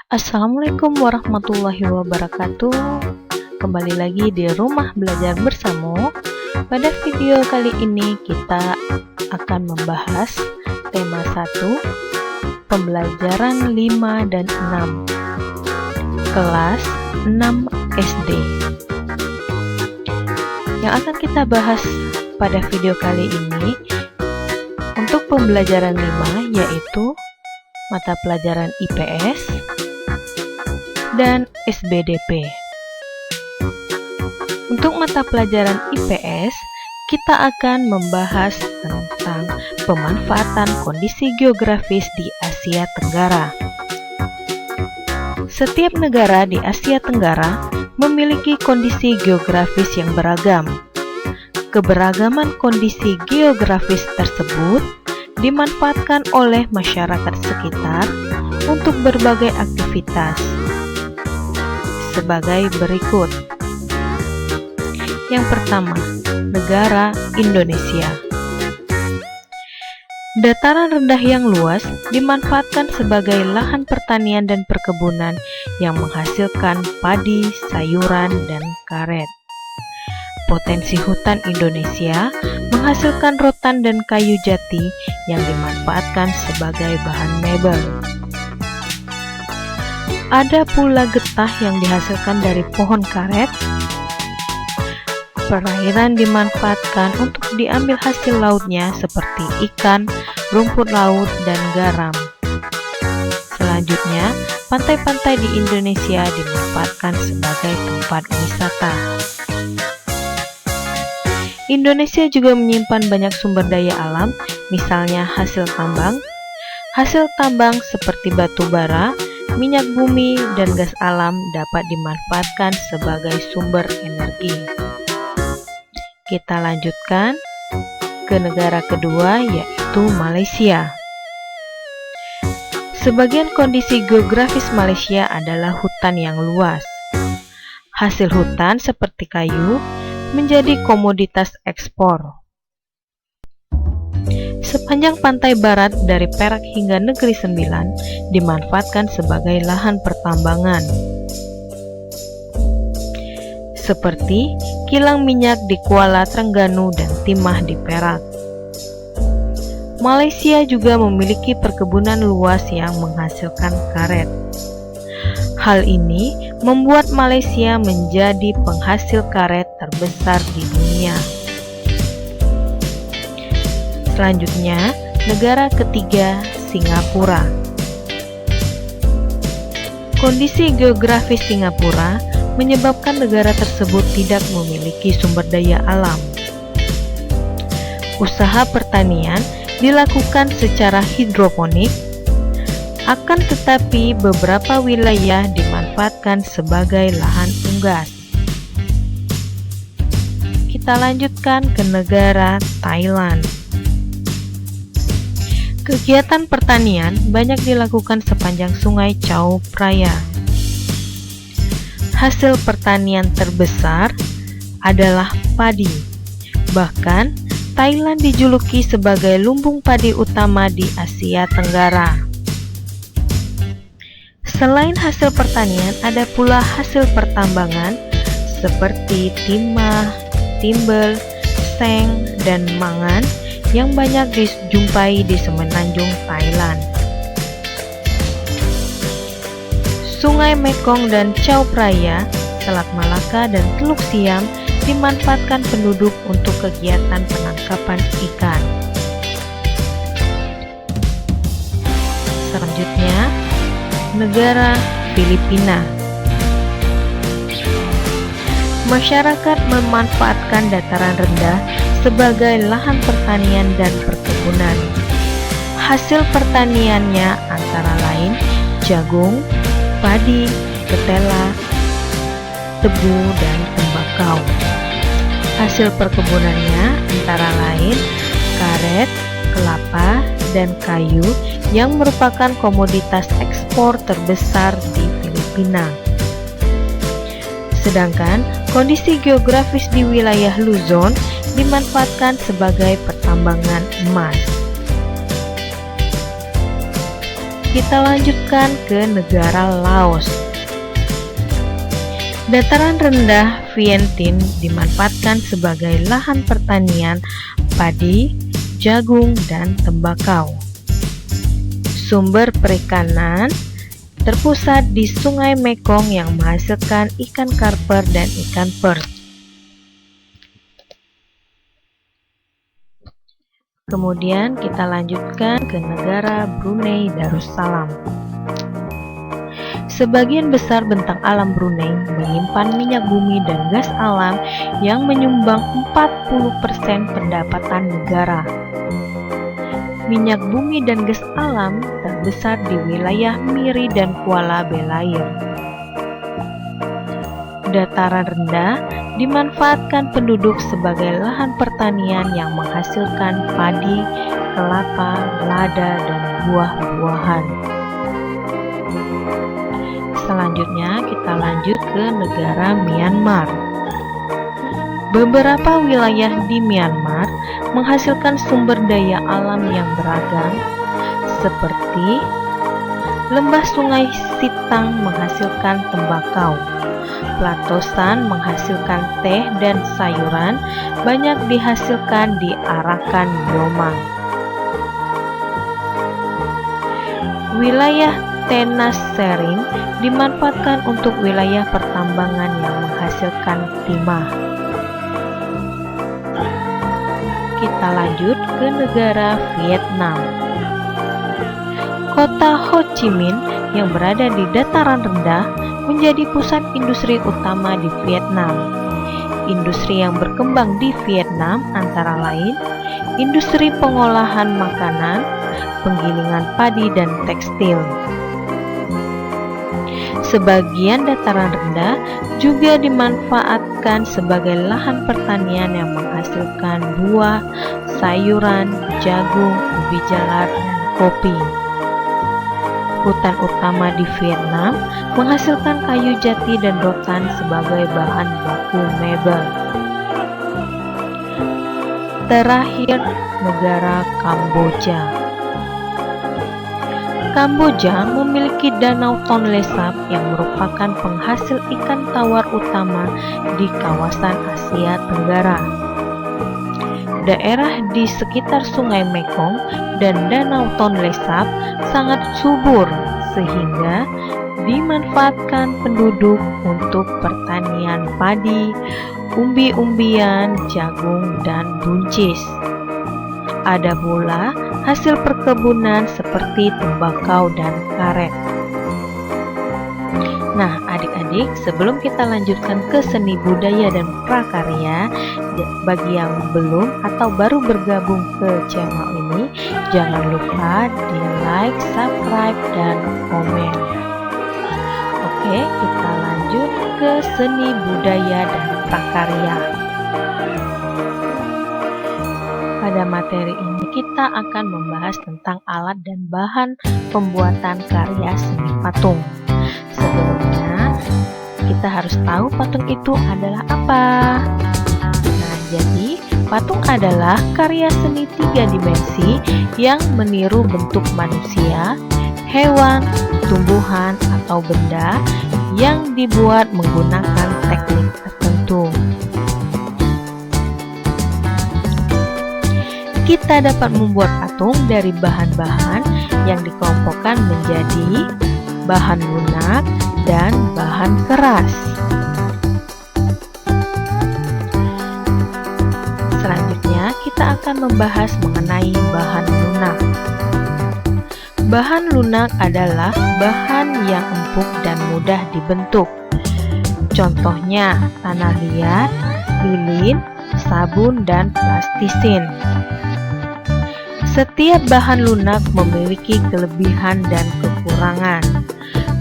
Assalamualaikum warahmatullahi wabarakatuh. Kembali lagi di Rumah Belajar Bersama. Pada video kali ini kita akan membahas tema 1, pembelajaran 5 dan 6, kelas 6 SD. Yang akan kita bahas pada video kali ini untuk pembelajaran 5 yaitu mata pelajaran IPS dan SBDP. Untuk mata pelajaran IPS, kita akan membahas tentang pemanfaatan kondisi geografis di Asia Tenggara. Setiap negara di Asia Tenggara memiliki kondisi geografis yang beragam. Keberagaman kondisi geografis tersebut dimanfaatkan oleh masyarakat sekitar untuk berbagai aktivitas sebagai berikut. Yang pertama, negara Indonesia. Dataran rendah yang luas dimanfaatkan sebagai lahan pertanian dan perkebunan yang menghasilkan padi, sayuran, dan karet. Potensi hutan Indonesia menghasilkan rotan dan kayu jati yang dimanfaatkan sebagai bahan mebel. Ada pula getah yang dihasilkan dari pohon karet. Perairan dimanfaatkan untuk diambil hasil lautnya seperti ikan, rumput laut, dan garam. Selanjutnya, pantai-pantai di Indonesia dimanfaatkan sebagai tempat wisata. Indonesia juga menyimpan banyak sumber daya alam, misalnya hasil tambang. Hasil tambang seperti batu bara, minyak bumi, dan gas alam dapat dimanfaatkan sebagai sumber energi. Kita lanjutkan ke negara kedua, yaitu Malaysia. Sebagian kondisi geografis Malaysia adalah hutan yang luas. Hasil hutan seperti kayu menjadi komoditas ekspor. Sepanjang pantai barat dari Perak hingga Negeri Sembilan dimanfaatkan sebagai lahan pertambangan, seperti kilang minyak di Kuala Trengganu dan timah di Perak. Malaysia juga memiliki perkebunan luas yang menghasilkan karet. Hal ini membuat Malaysia menjadi penghasil karet terbesar di dunia. Selanjutnya, negara ketiga, Singapura. Kondisi geografis Singapura menyebabkan negara tersebut tidak memiliki sumber daya alam. Usaha pertanian dilakukan secara hidroponik, akan tetapi beberapa wilayah dimanfaatkan sebagai lahan unggas. Kita lanjutkan ke negara Thailand. Kegiatan pertanian banyak dilakukan sepanjang sungai Chao Phraya. Hasil pertanian terbesar adalah padi. Bahkan, Thailand dijuluki sebagai lumbung padi utama di Asia Tenggara. Selain hasil pertanian, ada pula hasil pertambangan seperti timah, timbel, seng, dan mangan yang banyak dijumpai di semenanjung Thailand. Sungai Mekong dan Chao Phraya, Selat Malaka, dan Teluk Siam dimanfaatkan penduduk untuk kegiatan penangkapan ikan. Selanjutnya, negara Filipina. Masyarakat memanfaatkan dataran rendah sebagai lahan pertanian dan perkebunan. Hasil pertaniannya antara lain jagung, padi, ketela, tebu, dan tembakau. Hasil perkebunannya antara lain karet, kelapa, dan kayu yang merupakan komoditas ekspor terbesar di Filipina. Sedangkan kondisi geografis di wilayah Luzon dimanfaatkan sebagai pertambangan emas. kita lanjutkan ke negara Laos. Dataran rendah Vientiane dimanfaatkan sebagai lahan pertanian padi, jagung, dan tembakau. Sumber perikanan terpusat di Sungai Mekong yang menghasilkan ikan karper dan ikan perch. Kemudian kita lanjutkan ke negara Brunei Darussalam. Sebagian besar bentang alam Brunei menyimpan minyak bumi dan gas alam yang menyumbang 40% pendapatan negara. Minyak bumi dan gas alam terbesar di wilayah Miri dan Kuala Belair. Dataran rendah dimanfaatkan penduduk sebagai lahan pertanian yang menghasilkan padi, kelapa, lada, dan buah-buahan. Selanjutnya kita lanjut ke negara Myanmar. Beberapa wilayah di Myanmar menghasilkan sumber daya alam yang beragam, seperti lembah sungai Sitang menghasilkan tembakau, Plato San menghasilkan teh dan sayuran banyak dihasilkan di Arakan Yoma. Wilayah Tenas Sering dimanfaatkan untuk wilayah pertambangan yang menghasilkan timah. Kita lanjut ke negara Vietnam. Kota Ho Chi Minh yang berada di dataran rendah menjadi pusat industri utama di Vietnam. Industri yang berkembang di Vietnam antara lain industri pengolahan makanan, penggilingan padi, dan tekstil. Sebagian dataran rendah juga dimanfaatkan sebagai lahan pertanian yang menghasilkan buah, sayuran, jagung, ubi jalar, dan kopi. Hutan utama di Vietnam menghasilkan kayu jati dan rotan sebagai bahan baku mebel. Terakhir, negara Kamboja. Kamboja memiliki Danau Tonle Sap yang merupakan penghasil ikan tawar utama di kawasan Asia Tenggara. Daerah di sekitar Sungai Mekong dan Danau Tonle Sap sangat subur sehingga dimanfaatkan penduduk untuk pertanian padi, umbi-umbian, jagung, dan buncis. Ada pula hasil perkebunan seperti tembakau dan karet. Nah, adik-adik, sebelum kita lanjutkan ke seni budaya dan prakarya, bagi yang belum atau baru bergabung ke channel ini, jangan lupa di like, subscribe, dan komen. Oke, kita lanjut ke seni budaya dan prakarya. Pada materi ini kita akan membahas tentang alat dan bahan pembuatan karya seni patung. Sebelumnya, kita harus tahu patung itu adalah apa. Nah, jadi patung adalah karya seni 3 dimensi yang meniru bentuk manusia, hewan, tumbuhan, atau benda yang dibuat menggunakan teknik tertentu. Kita dapat membuat patung dari bahan-bahan yang dikelompokkan menjadi bahan lunak dan bahan keras. Selanjutnya, kita akan membahas mengenai bahan lunak. Bahan lunak adalah bahan yang empuk dan mudah dibentuk. Contohnya tanah liat, lilin, sabun, dan plastisin. Setiap bahan lunak memiliki kelebihan dan kekurangan.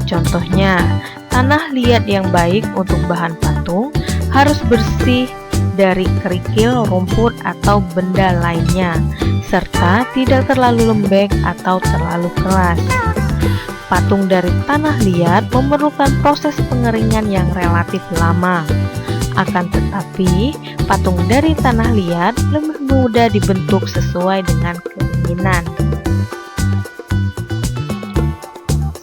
Contohnya, tanah liat yang baik untuk bahan patung harus bersih dari kerikil, rumput, atau benda lainnya, serta tidak terlalu lembek atau terlalu keras. Patung dari tanah liat memerlukan proses pengeringan yang relatif lama. Akan tetapi, patung dari tanah liat lebih mudah dibentuk sesuai dengan keinginan.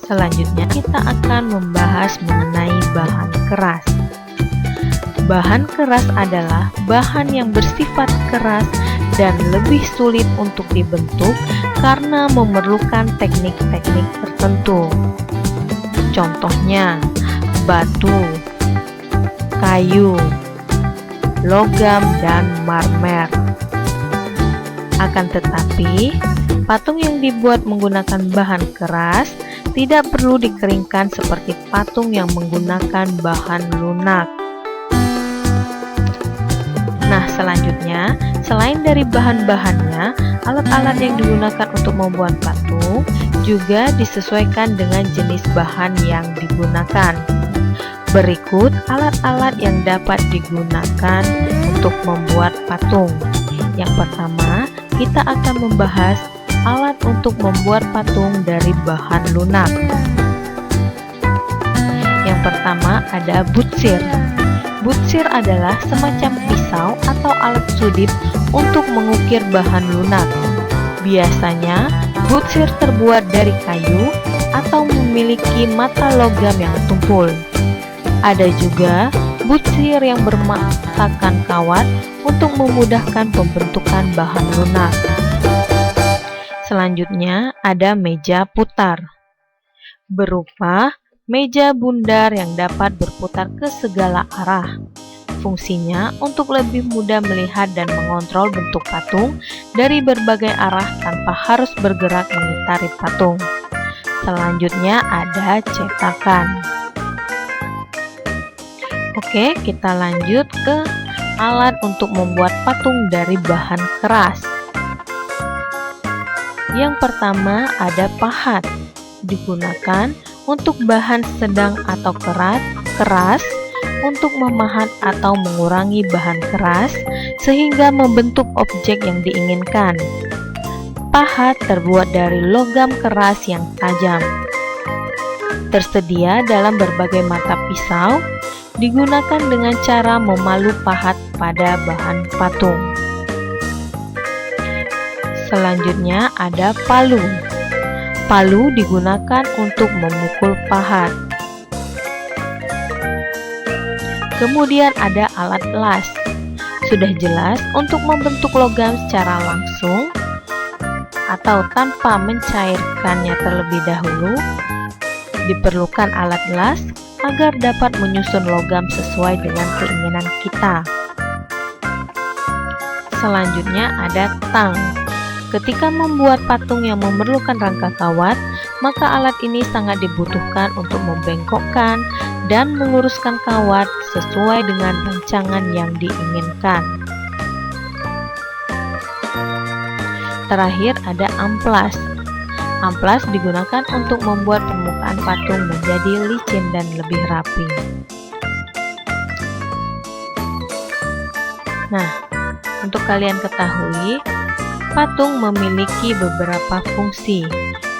Selanjutnya kita akan membahas mengenai bahan keras. Bahan keras adalah bahan yang bersifat keras dan lebih sulit untuk dibentuk karena memerlukan teknik-teknik tertentu. Contohnya, batu, kayu, logam, dan marmer. Akan tetapi, patung yang dibuat menggunakan bahan keras tidak perlu dikeringkan seperti patung yang menggunakan bahan lunak. Nah, selanjutnya, selain dari bahan-bahannya, alat-alat yang digunakan untuk membuat patung juga disesuaikan dengan jenis bahan yang digunakan. Berikut alat-alat yang dapat digunakan untuk membuat patung. Yang pertama, kita akan membahas alat untuk membuat patung dari bahan lunak. Yang pertama ada butsir. Butsir adalah semacam pisau atau alat sudip untuk mengukir bahan lunak. Biasanya, butsir terbuat dari kayu atau memiliki mata logam yang tumpul. Ada juga butsir yang bermatakan kawat untuk memudahkan pembentukan bahan lunak. Selanjutnya ada meja putar, berupa meja bundar yang dapat berputar ke segala arah. Fungsinya untuk lebih mudah melihat dan mengontrol bentuk patung dari berbagai arah tanpa harus bergerak mengitari patung. Selanjutnya ada cetakan. Oke, kita lanjut ke alat untuk membuat patung dari bahan keras. Yang pertama ada pahat, digunakan untuk bahan sedang atau keras untuk memahat atau mengurangi bahan keras sehingga membentuk objek yang diinginkan. Pahat terbuat dari logam keras yang tajam. Tersedia dalam berbagai mata pisau, digunakan dengan cara memalu pahat pada bahan patung. Selanjutnya ada palu. Palu digunakan untuk memukul pahat. Kemudian ada alat las. Sudah jelas untuk membentuk logam secara langsung atau tanpa mencairkannya terlebih dahulu, diperlukan alat las agar dapat menyusun logam sesuai dengan keinginan kita. Selanjutnya ada tang. Ketika membuat patung yang memerlukan rangka kawat, maka alat ini sangat dibutuhkan untuk membengkokkan dan meluruskan kawat sesuai dengan rancangan yang diinginkan. Terakhir ada amplas. Amplas digunakan untuk membuat permukaan patung menjadi licin dan lebih rapi. Nah, untuk kalian ketahui, patung memiliki beberapa fungsi.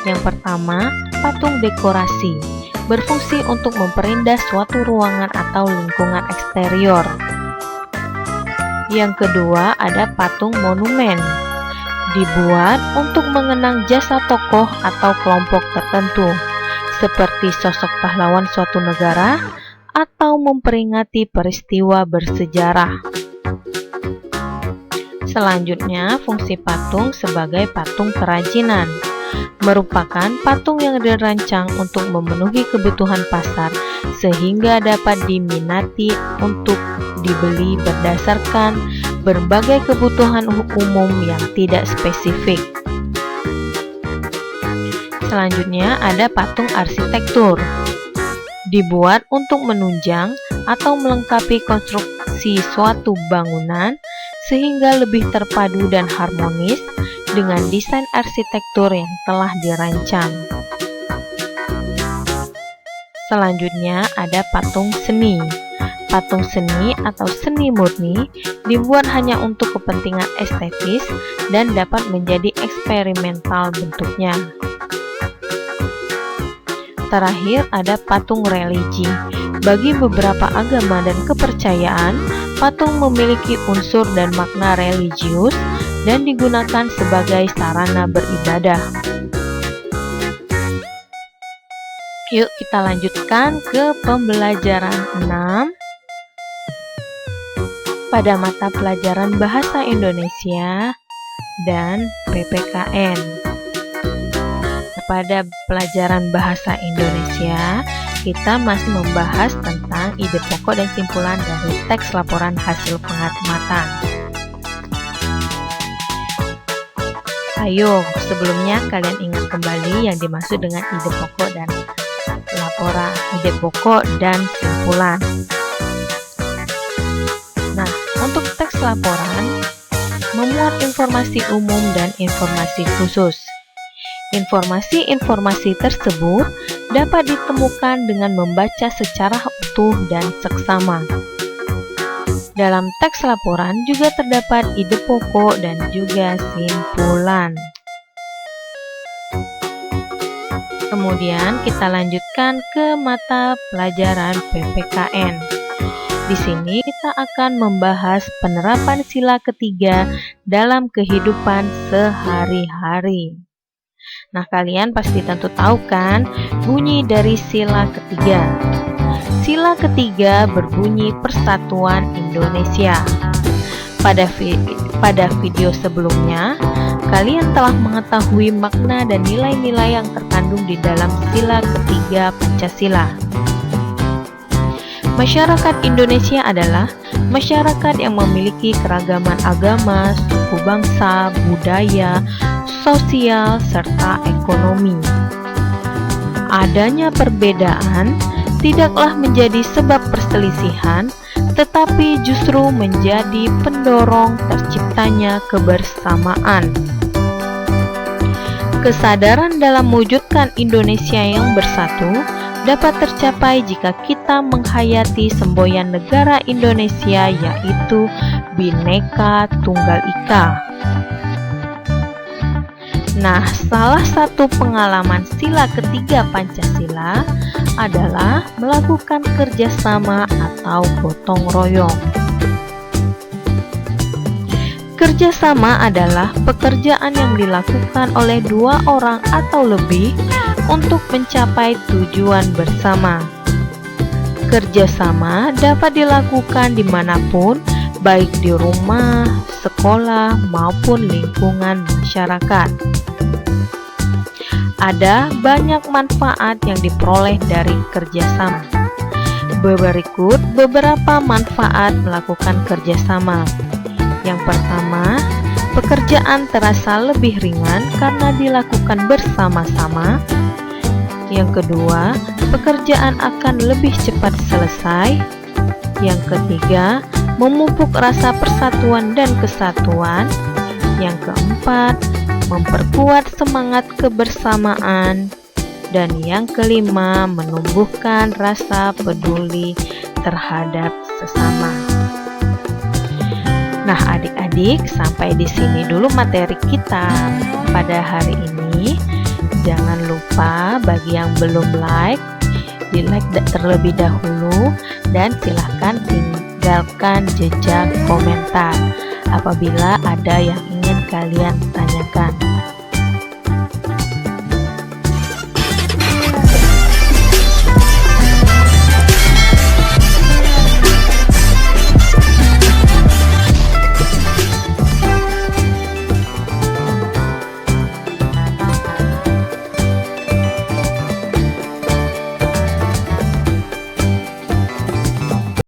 Yang pertama, patung dekorasi, berfungsi untuk memperindah suatu ruangan atau lingkungan eksterior. Yang kedua, ada patung monumen, dibuat untuk mengenang jasa tokoh atau kelompok tertentu, seperti sosok pahlawan suatu negara atau memperingati peristiwa bersejarah. Selanjutnya, fungsi patung sebagai patung kerajinan, merupakan patung yang dirancang untuk memenuhi kebutuhan pasar sehingga dapat diminati untuk dibeli berdasarkan berbagai kebutuhan umum yang tidak spesifik. Selanjutnya ada patung arsitektur, dibuat untuk menunjang atau melengkapi konstruksi suatu bangunan sehingga lebih terpadu dan harmonis dengan desain arsitektur yang telah dirancang. Selanjutnya ada patung seni. Patung seni atau seni murni dibuat hanya untuk kepentingan estetis dan dapat menjadi eksperimental bentuknya. Terakhir ada patung religi. Bagi beberapa agama dan kepercayaan, patung memiliki unsur dan makna religius dan digunakan sebagai sarana beribadah. Yuk kita lanjutkan ke pembelajaran 6 pada mata pelajaran Bahasa Indonesia dan PPKN. Pada pelajaran Bahasa Indonesia, kita masih membahas tentang ide pokok dan simpulan dari teks laporan hasil pengamatan. Ayo, sebelumnya kalian ingat kembali yang dimaksud dengan ide pokok dan laporan, ide pokok dan simpulan. Nah, untuk teks laporan memuat informasi umum dan informasi khusus. Informasi-informasi tersebut dapat ditemukan dengan membaca secara utuh dan seksama. Dalam teks laporan juga terdapat ide pokok dan juga simpulan. Kemudian kita lanjutkan ke mata pelajaran PPKN. Di sini kita akan membahas penerapan sila ketiga dalam kehidupan sehari-hari. Nah, kalian pasti tentu tahu kan bunyi dari sila ketiga. Sila ketiga berbunyi Persatuan Indonesia. Pada video sebelumnya, kalian telah mengetahui makna dan nilai-nilai yang terkandung di dalam sila ketiga Pancasila. Masyarakat Indonesia adalah masyarakat yang memiliki keragaman agama, suku bangsa, budaya, sosial, serta ekonomi. Adanya perbedaan tidaklah menjadi sebab perselisihan, tetapi justru menjadi pendorong terciptanya kebersamaan. Kesadaran dalam mewujudkan Indonesia yang bersatu dapat tercapai jika kita menghayati semboyan negara Indonesia, yaitu Bhinneka Tunggal Ika. Nah, salah satu pengalaman sila ketiga Pancasila adalah melakukan kerjasama atau gotong royong. Kerjasama adalah pekerjaan yang dilakukan oleh dua orang atau lebih untuk mencapai tujuan bersama. Kerjasama dapat dilakukan dimanapun, baik di rumah, sekolah, maupun lingkungan masyarakat. Ada banyak manfaat yang diperoleh dari kerjasama. Berikut beberapa manfaat melakukan kerjasama. Yang pertama, pekerjaan terasa lebih ringan karena dilakukan bersama-sama. Yang kedua, pekerjaan akan lebih cepat selesai. Yang ketiga, memupuk rasa persatuan dan kesatuan. Yang keempat, memperkuat semangat kebersamaan. Dan yang kelima, menumbuhkan rasa peduli terhadap sesama. Nah, adik-adik, sampai di sini dulu materi kita pada hari ini. Jangan lupa bagi yang belum like, di-like terlebih dahulu, dan silahkan tinggalkan jejak komentar apabila ada yang ingin kalian tanyakan.